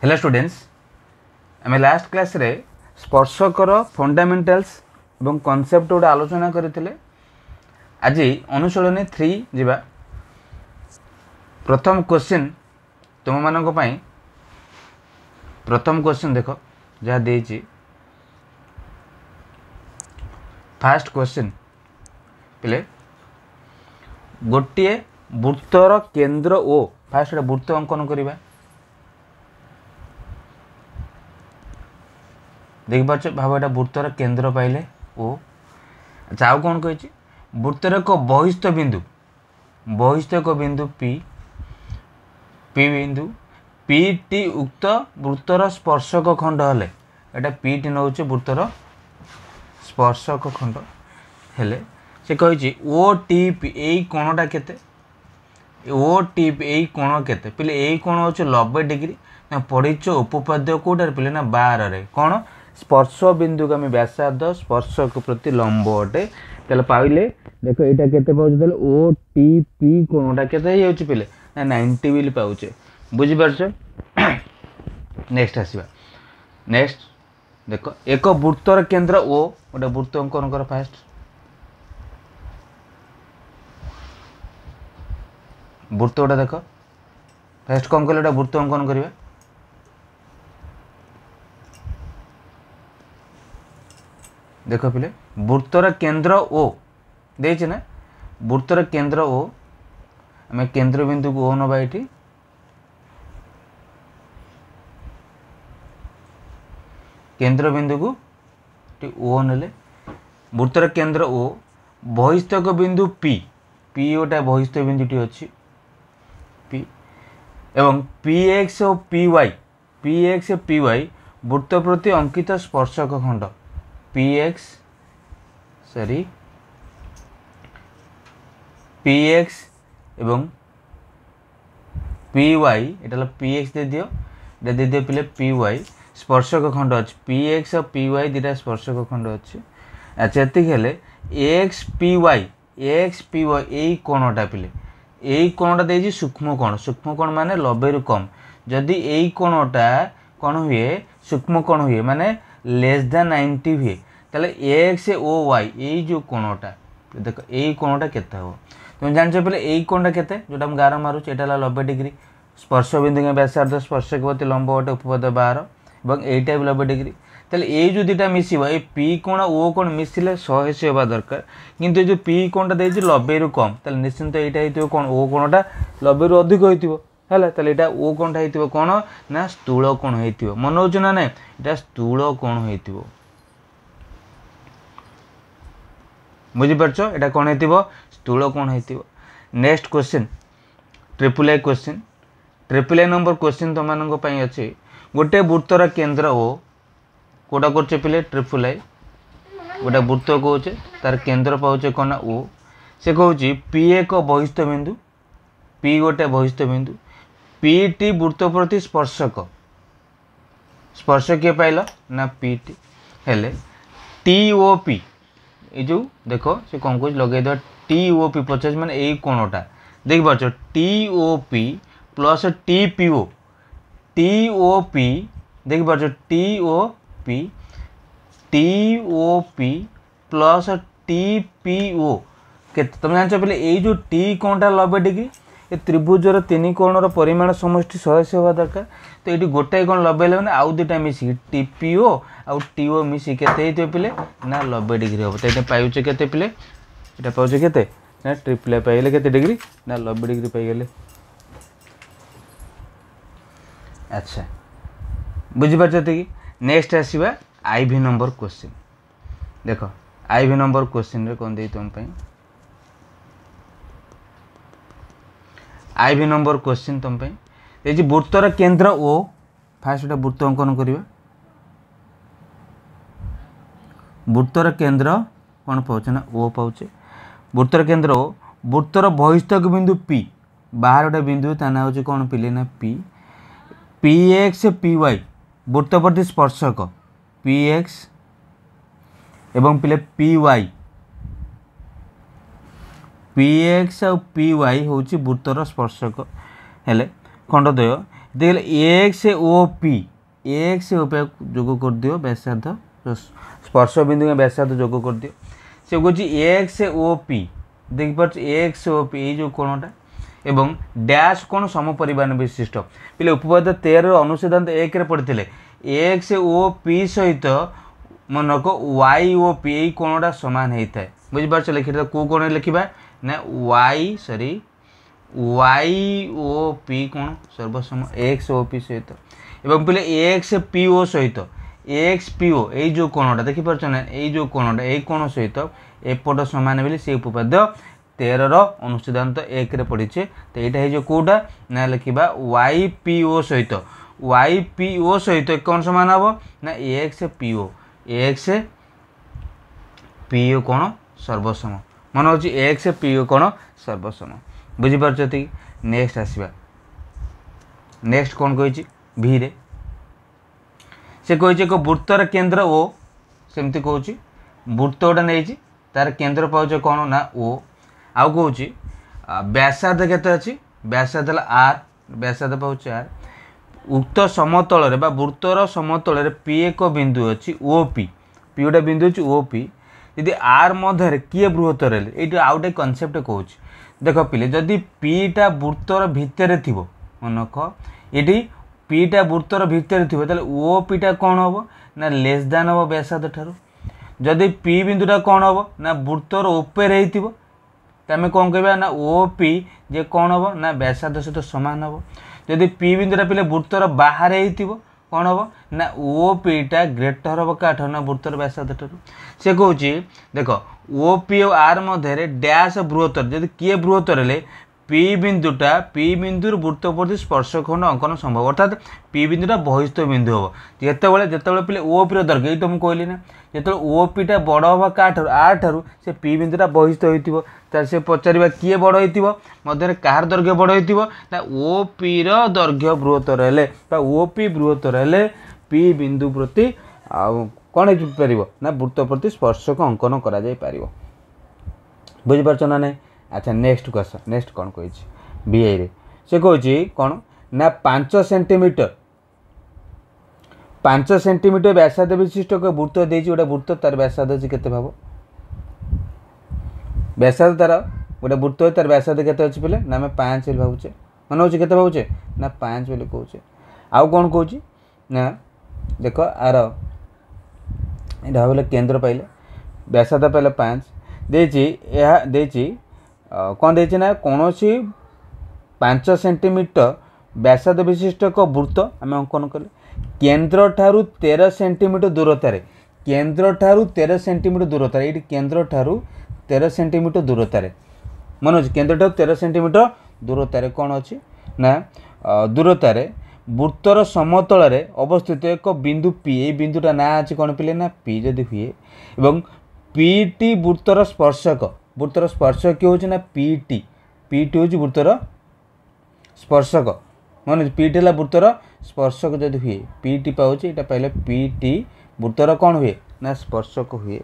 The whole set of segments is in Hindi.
हेलो स्टूडेंट्स आम लास्ट क्लास रे स्पर्शकर फंडामेंटल्स एवं कॉन्सेप्ट गोटे आलोचना करते। आज अनुशीलनी 3 जीवा। प्रथम क्वेश्चन तुम मानक पई प्रथम क्वेश्चन देख जहाँ देछि फास्ट क्वेश्चन पिले गोटे वृत्तर केंद्र ओ फास्ट वृत्त अंकन करवा देख पार्छ भाव एटा वृत्तर केंद्र पाइले ओ। अच्छा आउ कौन कही वृत्तर एक बहिस्थ एक बिंदु पी बिंदु पी टी उक्त वृत्तर स्पर्शक खंड हेले एटा पी टी नौ वृत्तर स्पर्शक खंड हेले से कही ओ टी पी यही कोणटा केते ओ टी पी यही कोण केते पिले यही कोण हो 90 डिग्री पढ़ीच उपपाद्य कौटार पिले ना 12 रे कौन स्पर्श बिंदु को आम व्यासार्ध स्पर्शक प्रति लंब अटे तेल पाइले देख यहाँ के ओ टी पी कोणटा के पिले ना 90 बिल पाचे बुझीपारछ। नेक्स्ट आसवा नेक्स्ट देख एक वृत्तर केंद्र ओ गोटे वृत्त अंकन कर फास्ट वृत्त गोटे देख फास्ट कौन कले वृत्त अंकन करवा देख पिले वृत्तर केंद्र ओ देछि ना वृत्तर केंद्र ओ आम केंद्र बिंदु को ओ नबा ये केंद्र बिंदु को ओ नेले वृत्तर केंद्र ओ बहिस्थक बिंदु पी पी गोटा बहिस्थ बिंदुटी अच्छी पी एवं पी एक्स और पी वाई वृत्त प्रति अंकित स्पर्शक खंड पी एक्स एवं पी वाई एटा पी एक्स दे दियो पिले पी वाई स्पर्शक खंड अच्छे पी एक्स और पी वाई दुटा स्पर्शक खंड अच्छे। अच्छा ये एक्स पी वाई यही कोणटा पिले यही कोणटा दे सूक्ष्म कोण माने 90 रु कम जदि यही कोणटा कौन हुए सूक्ष्म कोण हुए माने लेस दैन 90 हुए ताले एक्स ओ वाई यही जो कोणटा देख यही कोणटा केते हो तुम जान पे यही कोणटा केते जोटा हम गार मारुच एटा 90 डिग्री स्पर्श बिंदु के व्यासार्ध स्पर्शक प्रति लंब अटे उपपद 12 और यहीटा भी 90 डिग्री ताले ये जो दुटा मिसिबा ए पी कोण ओ कोण मिसिले 180 होबा दरकार किंतु जो पी कोणटा देछि 90 रु कम ताले निश्चित एटा हेतिबो कोण ओ कोणटा 90 रु अधिक होइतिबो हैला ताले एटा ओ कोणटा हेतिबो कोण ना स्थूल कोण हेतिबो मन होछ ना नै एटा स्थूल कोण हेतिबो बुझी पारछ एटा कोण हेतिबो स्थूल कोण हेतिबो। Next question triple A number question तो मानक पई अछि गोटे वृत्तर केंद्र ओ कोटा करछे पिले ट्रिपल ए गोटे वृत्त कहूचे तार केंद्र पाउचे कोना ओ से कहूची पी एक बहिस्थ बिंदु पी गोटे बहिस्थ बिंदु पी टी वृत्त प्रति स्पर्शक किए पाइल ना पी टी हेले टी ओ पी ये जो देखो से कौन कह लगे दे टी ओ पी 50 मान यही कोणटा देख पार्छ T O P plus T P O P देख पार्छ T O P plus T P O के तुम जान पे यही जो टी कोणटा 90 डिग्री ये त्रिभुजर 3 कोणर परिमाण समष्टि 180 होगा दरकार तो ये गोटाए कोण 90 मैंने आउ दुटा मिसिक टीपीओ आउ टीओ मिसी के पिले ना 90 डिग्री हम तो ये पाचे के पिले यहाँ पाचे के ना ट्रिपल ए पाइले के डिग्री ना 90 डिग्री पाइगले। अच्छा बुझीपार कि नेक्स्ट आसवा आईवी नंबर क्वेश्चन देख आईवी नंबर क्वेश्चन रे कौन दे तुम आईवी नंबर क्वेश्चन तुम ये वृत्तर केंद्र ओ फास्ट गोटे वृत्त अंकन करवा वृत्तर केंद्र कौन पाचे ना ओ पाचे वृत्तर केंद्र ओ वृत्तर बहिस्थक बिंदु पी बाहर गोटे बिंदु ता ना हूँ कौन पिले ना P P X P Y वृत्त प्रति स्पर्शक पी एक्स एवं पिले पी वाई पी एक्स आ पी वाई हूँ वृत्तर स्पर्शक हेले खंडद्वय देखिए एक्स ओ पी जोग कर दियो व्यासार्ध स्पर्श बिंदु में व्यासार्ध जोग कर दियो से कौन एक्स ओ पी देखिए एक्स ओ पी जो कोणटा एवं डैश कोण समपरिमाण विशिष्ट पे उपपाद्य 13 अनुच्छेद 1 पढ़ते एक्स ओ पी सहित मनक वाई ओ पी यही कोणटा सामान होता है बुझीपार लिखी कौ कोण लिखा ना वाई ओ पी कोण सर्वसम एक्स ओ पी सहित एवं पे एक्स पी ओ सहित एक्स पी ओ यही जो कोणटा देखिपार ना यही जो कोणटा यही कोण सहित एपट सामान बोली से उपपाद्य 13 अनुच्छेद 1 पढ़ीचे तो यहाँ हो कौटा ना लिखा वाई पी ओ सहित कौन सामान हम ना एक्स पी ओ कौन सर्वसम मन हो एक्स पी ओ कौन सर्वसम बुझीपार नेक्स्ट आसवा नेक्स्ट कौन कही भी रे से कही एक वृत्तर केन्द्र ओ सेमती कौच वृत्त गोटे नहीं तार केन्द्र पाँच कौन ना ओ आउ कौच व्यासार्ध केते अच्छी व्यासार्ध आर व्यासार्ध पाँच आर उक्त समतल बा वृत्तर समतल पी एक बिंदु अच्छी ओ पी गोटे बिंदु अच्छी ओ पी यदि आर मध्य किए बृहत्तर ये आउ गए कनसेप्ट कौच देख पिले जदि पीटा वृत्तर भितर थी मनक ये पीटा वृत्तर भितर थी ओ पीटा कौन हम ना लेस दैन हम व्यासार्ध ठारू जदि पी बिंदुटा कौन हम ना वृत्तर ऊपर आम कौन कह ना ओ पी जे कौन हम ना व्यासार्ध सहित सामान हम जदि पी बिंदुटा पे वृत्तर बाहर कौन हम ना ओ पीटा ग्रेटर हम क्या ना वृत्तर व्यासार्ध ठारू से कौन देख ओ पी और आर मध्य डैश बृहत्तर जदि किए बृहत्तर पी बिंदु वृत्त प्रति स्पर्शखंड अंकन संभव अर्थात पी बिंदुटा बहिस्थ बिंदु हम जिते पे ओ पी दैर्घ्य ये तो मुझे कहली ना जो ओ पीटा बड़ हम क्या आर ठार से पी बिंदुटा बहिस्थ हो से पचार किए बड़ हो मध्य कार दैर्घ्य बड़ हो ओ पी दैर्घ्य बृहत्तर है ओ पी बृहत्तर है पी बिंदु प्रति कौन हो ना वृत्त प्रति स्पर्शक अंकन कर बुझीपार ना नहीं अच्छा नेक्स्ट क्वेश्चन नेक्स्ट कौन कही बीआई रे से कही कौन ना 5 सेंटीमीटर व्यासार्ध विशिष्ट एक वृत्त देगी गोटे वृत्त तार व्यासार्ध अच्छी केते भाव व्यासार्ध तार गोटे वृत्त तार व्यासार्ध केते अच्छी पे ना आम 5 भावुचे मन हो केते भावुचे ना 5 बोली कौचे आउ कौन कौच ना देख आर ये भाव केन्द्र पाइले व्यासार्ध पाइले 5 देची कौन देची ना कौन सी 5 सेंटीमीटर व्यासार्ध विशिष्ट एक वृत्त आम अंकन कले केन्द्र ठारू 13 सेंटीमीटर दूरतार केन्द्र ठारू 13 सेंटीमीटर दूरतार ये केन्द्र ठारू 13 सेंटीमीटर दूरतार मन अच्छे केन्द्र ठारू 13 सेंटीमीटर दूरतार कौन अच्छी ना दूरतार वृत्तर समतल अवस्थित एक बिंदु पी ये बिंदुटा ना अच्छी कौन पिले ना पी जदि हुए एवं पीटी वृत्तर स्पर्शक किए होना पीटी हूँ वृत्तर स्पर्शक मन पीटी है वृत्तर स्पर्शक जदि हुए पीटी पाँच यहाँ पाइले पीटी वृत्तर कौन हुए ना स्पर्शक हुए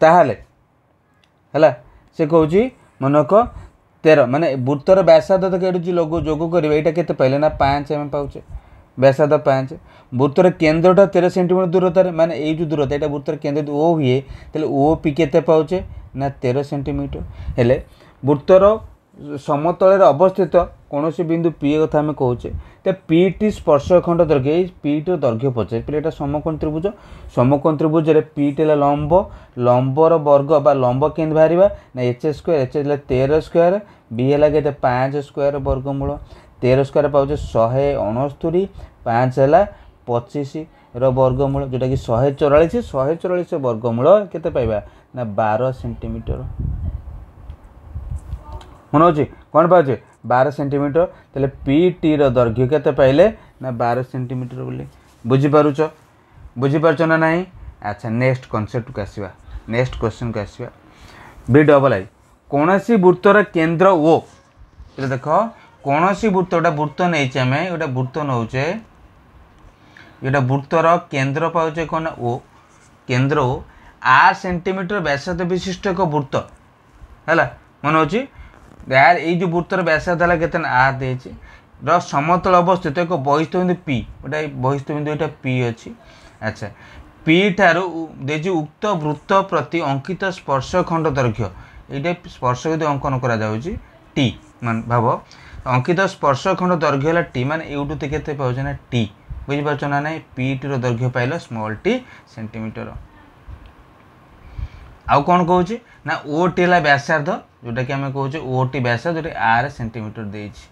ताहले है से कौच मनक 13 माने वृत्तर व्यासार्ध तक ये जोग करेंगे यहाँ के पाइले ना 5 आम पाचे व्यासार्ध 5 वृत्तर केन्द्रटा 13 सेंटीमीटर दूरतार माने ये जो दूरता यहाँ वृत्तर केन्द्र ओ हुए तो ओ पी के पाचे ना 13 सेंटीमीटर हेले वृत्तर समतल अवस्थित कौन से बिंदु पी कथा आम कौचे तो पीटी स्पर्शखंड दैर्घ्य पीटी दैर्घ्य पचार पे यहाँ समकोण त्रिभुज पीटी है लंबर वर्ग बा लंब के बाहर ना एच स्क्वायर 13 स्क्वायर बी है के 5 स्क्वायर वर्गमूल 13 स्क्वायर पाँच 169 5 है 25 वर्गमूल जोटा कि 144 वर्गमूल केते पाइबा ना 12 सेंटीमीटर मन अच्छे कौन पाचे 12 सेंटीमीटर तेल पीटी दैर्घ्य केते पाइले ना 12 सेंटीमीटर बोली बुझीपार ना नहीं अच्छा नेक्स्ट कॉन्सेप्ट को आसवा नेक्स्ट क्वेश्चन को आसवा बी डबल आई कौन सी वृत्तर केन्द्र ओ देख कौन सी वृत्त गोटे वृत्त नहीं आम गोटे वृत्त नौचे गोटे वृत्तर केन्द्र पाचे कौन ओ केन्द्र ओ 8 सेंटीमीटर व्यासार्ध विशिष्ट एक वृत्त है मन अच्छी यार ये जो वृत्तर व्यासार्ध है केते आर देछि समतल अवस्थित एक बहिस्थ बिंदु पी गोटा बहिस्थ बिंदु यहाँ पी अच्छी। अच्छा पी ठारू देजी उक्त वृत्त प्रति अंकित स्पर्श खंड दैर्घ्य ये स्पर्श बिंदु अंकन करा जाउची टी मान भाव अंकित स्पर्श खंड दैर्घ्य है टी मान यूटू तो केते पाउछ ना टी बुझिपारछ ना नहीं पी टी रो दैर्घ्य पाइल स्मॉल टी सेंटीमीटर। आउ कौन कहूँ ना ओ टी है व्यासार्ध जोटा कि आम कहूँ ओ टी व्यासार्ध जो आर सेंटीमीटर देछि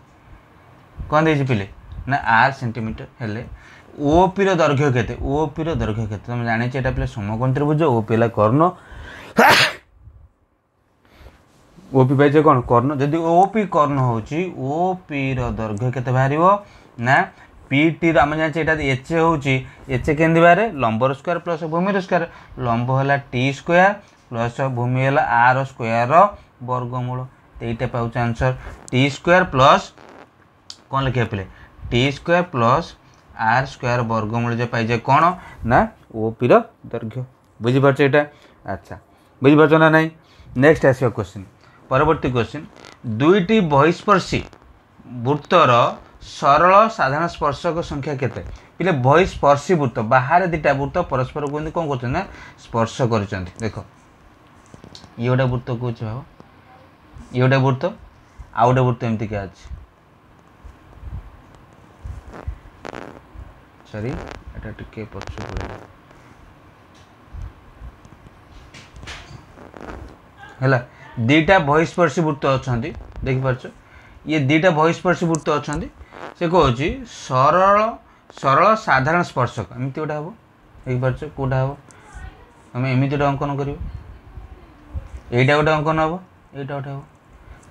कौन देछि पिले ना आर सेंटीमीटर हेले ओ पी रो दैर्घ्य केते ओ पी रो दैर्घ्य केते तुम जाने एटा पिले समकोण त्रिभुज ओ पी कर्ण ओ पी पाइछ कौन कर्ण जदि ओ पी कर्ण होची ओ पी रो दैर्घ्य केते बाहरिबो ना पी टी आम जाने एटा एच होची एच केंदी बारे लंबर स्क्वायर प्लस भूमि स्क्वायर लंब है टी स्क्वायर प्लस भूमि है आर स्क्वायर वर्गमूल तो यहाँ पाँच आंसर टी स्क्वायर प्लस कौन लिखे पे T square plus R square वर्गमूल जो पाइजे कौन ना ओ पी दैर्घ्य बुझीपार यहाँ। अच्छा बुझीपार ना नहीं नेक्स्ट आस क्वेश्चन परवर्ती क्वेश्चन दुईटी बहिस्पर्शी वृत्तर सरल साधारण स्पर्शक संख्या केते पिले बहिस्पर्शी वृत्त बाहर दुटा वृत्त परस्पर को कौन कर स्पर्श कर देख ये गोटे वृत्त कौन भाव ये गोटे वृत्त आउ गोटे वृत्त एमती क्या अच्छे सॉरी एटा टिके पछ है दीटा बहिस्पर्शी वृत्त अच्छा देखिपार ये दीटा बहिस्पर्शी वृत्त अच्छा से कौन सरल सरल साधारण स्पर्शक एमती गोटे हम देखिपार कौटा हम तुम एमती गोटे अंकन कर यहीटा गोटे अंकन हम यहीटा गोटे हम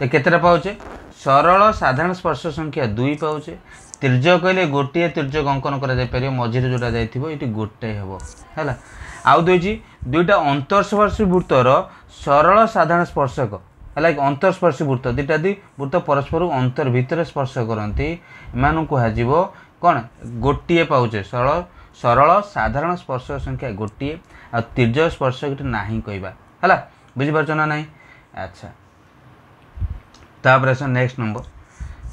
तो केतटा पाचे सरल साधारण स्पर्श संख्या 2 पाचे तिर्यक कहले गोटे तिर्यक अंकन कर मझे जोटा जाइए ये गोटे हम है आउ दुईटा अंतर्स्पर्शी वृत्तर सरल साधारण स्पर्शक है अंतर्स्पर्शी वृत्त दुटा दी वृत्त परस्पर अंतर भितर स्पर्श करती एम कह कौन गोटे पाचे सरल सरल साधारण स्पर्शक संख्या गोटे आ तिर्यक स्पर्शक ना कहवा है बुझीपार ना नहीं। अच्छा तापर नेक्स्ट नंबर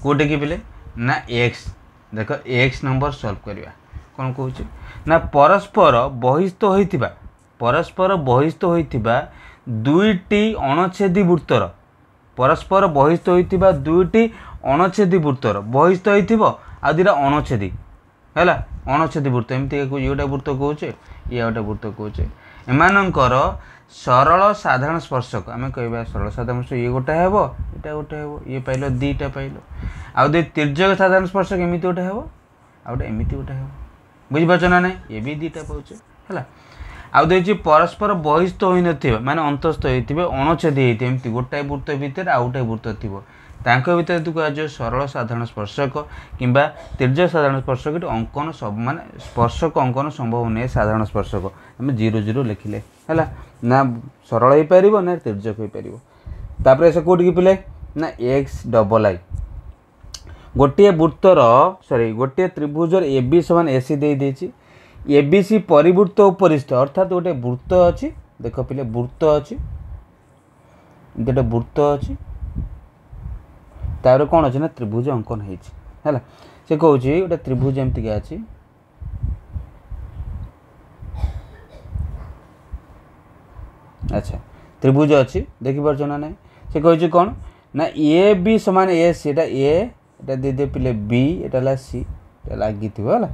कोटे कि पिले ना एक्स देख एक्स नंबर सॉल्व करवा कौन कहूँ ना परस्पर बहिस्थ होइतिबा दुईटी अणछेदी वृत्तर परस्पर बहिस्थ होइतिबा दुईटी अणछेदी वृत्तर बहिस्थ होइतिबो आ दुईटा अणछेदी है अणछेदी वृत्त एमती ये गोटे वृत्त कहे ये गोटे वृत्त कहे एमानंकर सरल साधारण स्पर्शक आम कह सरल साधारण स्पर्शक ये गोटे हम यहाँ गोटे हम ये पाइल दीटा पाइल आउ तिर्यक साधारण स्पर्शक एमती गोटे हम आउटे एमती गोटे हम बुझीपार ना नहीं ये भी दीटा पाचे है आउ परस्पर बहिस्थ हो न माने अंतस्थ होते अणछेदी होते एमती गोटाए वृत्त भितर आउ गोटे वृत्त थी भितर यदि कह सरल साधारण स्पर्शक किंबा तिर्यक साधारण स्पर्शक अंकन सब माने स्पर्शक अंकन संभव नहीं साधारण स्पर्शक आम 0 0 लिखिले है ना सरल हो पार ना तिर्यक हो पार से कौट की पिले ना एक्स डबल आई गोटे वृत्तर सॉरी गोटे त्रिभुजर ए बी समान एसी देती ए बी सी परिवृत्त उपरिस्थ अर्थात गोटे वृत्त अच्छी देख पिले वृत्त अच्छी गोटे वृत्त अच्छी तार कौन अच्छे ना त्रिभुज अंकन है से कौन गोटे त्रिभुज एमती क्या अच्छी अच्छा त्रिभुज अच्छी देखिपार ना नहीं से कह कौन ना ए बी समान ए सी एटा दे दे पिले बी एटा सी लगी है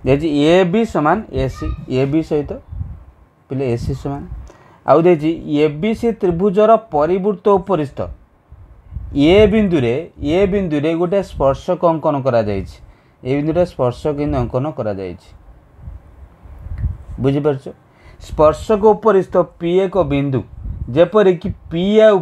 ए बी समान ए सी ए बी सहित पिले ए सी समान आउ दे ए बी सी त्रिभुजर परिवृत्त उपरिस्थ ए बिंदु गोटे स्पर्शक अंकन करा जायछि ए बिंदुरे स्पर्शक अंकन करा जायछि बुझिपार स्पर्शक उपरिस्थ पी एक बिंदु जेपरिक पी आउ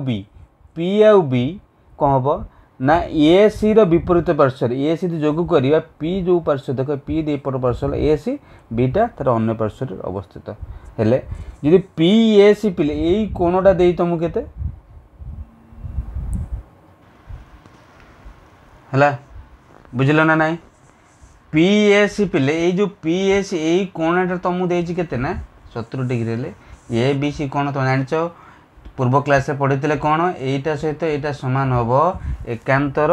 बी कौन हम ना ए सी विपरीत पार्श्व ए सी जोग करवा पी जो पार्श्व देख पी दे पार्श्व ए सी बीटा तार अन्य पार्श्व अवस्थित हेले जदि पी ए सी पिले यही कोणटा दे तुमको केते है बुझल ना नाई पी ए सी पिले ये जो पी ए सी यही कोणटा तुमको देती केते ना 70 डिग्री ले ए बी सी कोण तुम जान पूर्व क्लास पढ़ी कौन यहीटा सहित यहाँ सामान हम एकांतर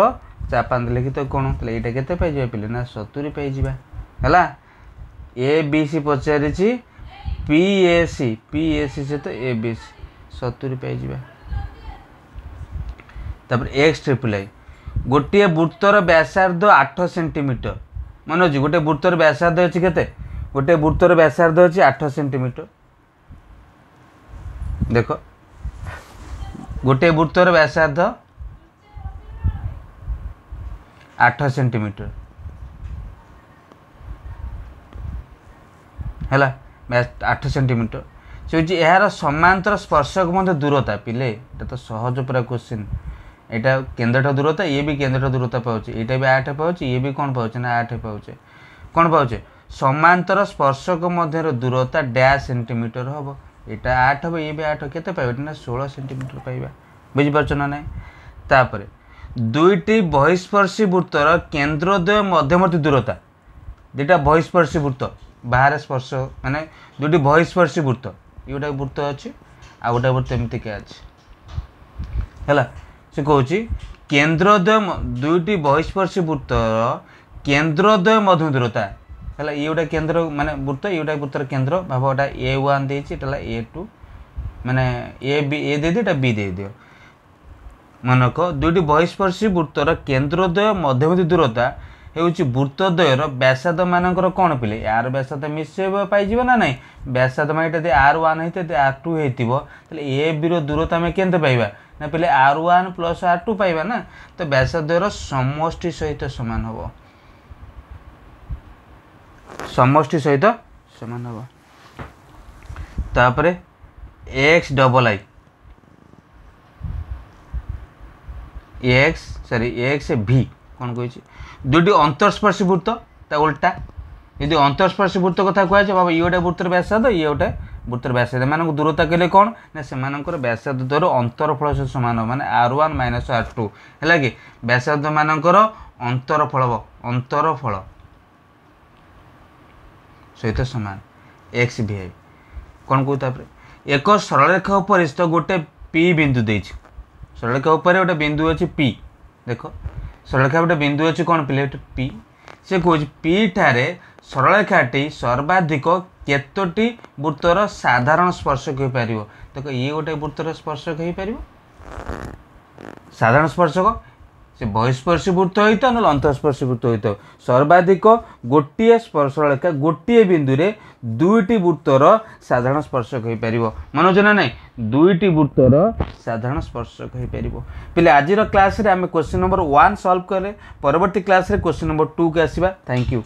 चापान देले कि तो कौन तो ये केते पाइबा पिले ना 70 पाइबा है A B C पचारि P A सी से तो ए बी सी 70 पाइबा तापर एक्स ट्रिपल आई गोटे वृत्तर व्यासार्ध 8 सेंटीमीटर मन अच्छी गोटे वृत्तर व्यासार्ध अच्छी केते गोटे वृत्तर व्यासार्ध अच्छी 8 सेंटीमीटर देख गोटे वृत्तर व्यासार्ध 8 सेंटीमीटर है 8 सेंटीमीटर से हूँ यार समांतर स्पर्शक मध्य दूरता पिले ये तो सहज पूरा क्वेश्चन यहाँ केन्द्रठ दूरता ये भी केन्द्रठ दूरता पाचे यहाँ भी 8 पाचे ये भी कौन पाचे ना 8 पाचे कौन पाचे समांतर स्पर्शक मध्य दूरता डैश सेंटीमीटर हम यहाँ 8 हम ये भी 8 के ना 16 सेंटीमीटर पाइबा बुझीपार ना ना तापर दुईटी बहिस्पर्शी वृत्तर केन्द्रद्वय मध्यवर्ती दूरता दुटा बहिस्पर्शी वृत्त बाहर स्पर्श माने दुटी बहिस्पर्शी वृत्त ये गोटे वृत्त अच्छी आ गोटे वृत्त एमती क्या अच्छी है से कौन केन्द्रद्वय दुईटी बहिस्पर्शी वृत्तर केन्द्रद्वय मध्य दूरता है ये गोटे केन्द्र माने वृत्त ये गोटे वृत्तर केन्द्र भाव गोटा A1 देटा A2 माने ए बी ए दे दियो बी दे दियो मनक दुईटी बहिस्पर्शी वृत्तर केन्द्रद्वय मध्यवर्ती दूरता ହେଉଛି वृत्तद्वयर व्यासार्ध मानकर कौन पिले यार व्यासार्ध मिसेब पाइब ना ना व्यासार्ध मान ये R1 होते R2 होती ए बी दूरता आम के पाइबा ना पिले R1 प्लस R2 पाइबा ना तो व्यासार्धर समष्टि सहित सामान हम समष्टि सहित सामान हम तापर एक्स डबल आई एक्स भी कौन कही दुटी अंतरस्पर्शी वृत्त उल्टा यदि अंतरस्पर्शी वृत्त कथा कहुए बाबा ये गोटे वृत्तर व्यासार्ध ये गोटे वृत्तर व्यासार्ध एम दूरता कहले कौन ना से व्यासार्ध द्वार अंतरफल से सामान माने R1 माइनस R2 है कि व्यासार्ध मानकर अंतरफल सहित सामान एक्स भी आई कौन कहूँ एक सरलरेखा उपर स्थित गोटे P बिंदु देछि सरलरेखा उपर गोटे बिंदु अच्छी P देख सरलरेखा गोटे बिंदु अच्छी कौन पिले P से कौन P ठारे सरलरेखाटी सर्वाधिक केतोटी वृत्तर साधारण स्पर्शक हो पार देख ये गोटे वृत्तर स्पर्शक हो पार साधारण स्पर्शक से बहिस्पर्शी वृत्त होता ना अंतस्पर्शी वृत्त होता सर्वाधिक गोटे सरलरेखा गोटे बिंदु रे दुईटी वृत्तर साधारण स्पर्शक हो पार मनोज ना ना दुईटी वृत्तर साधारण स्पर्शक हो पार पिले आज क्लास रे आम क्वेश्चन नंबर 1 सॉल्व करे परवर्ती क्लास रे क्वेश्चन नंबर 2 के आसीबा थैंक यू।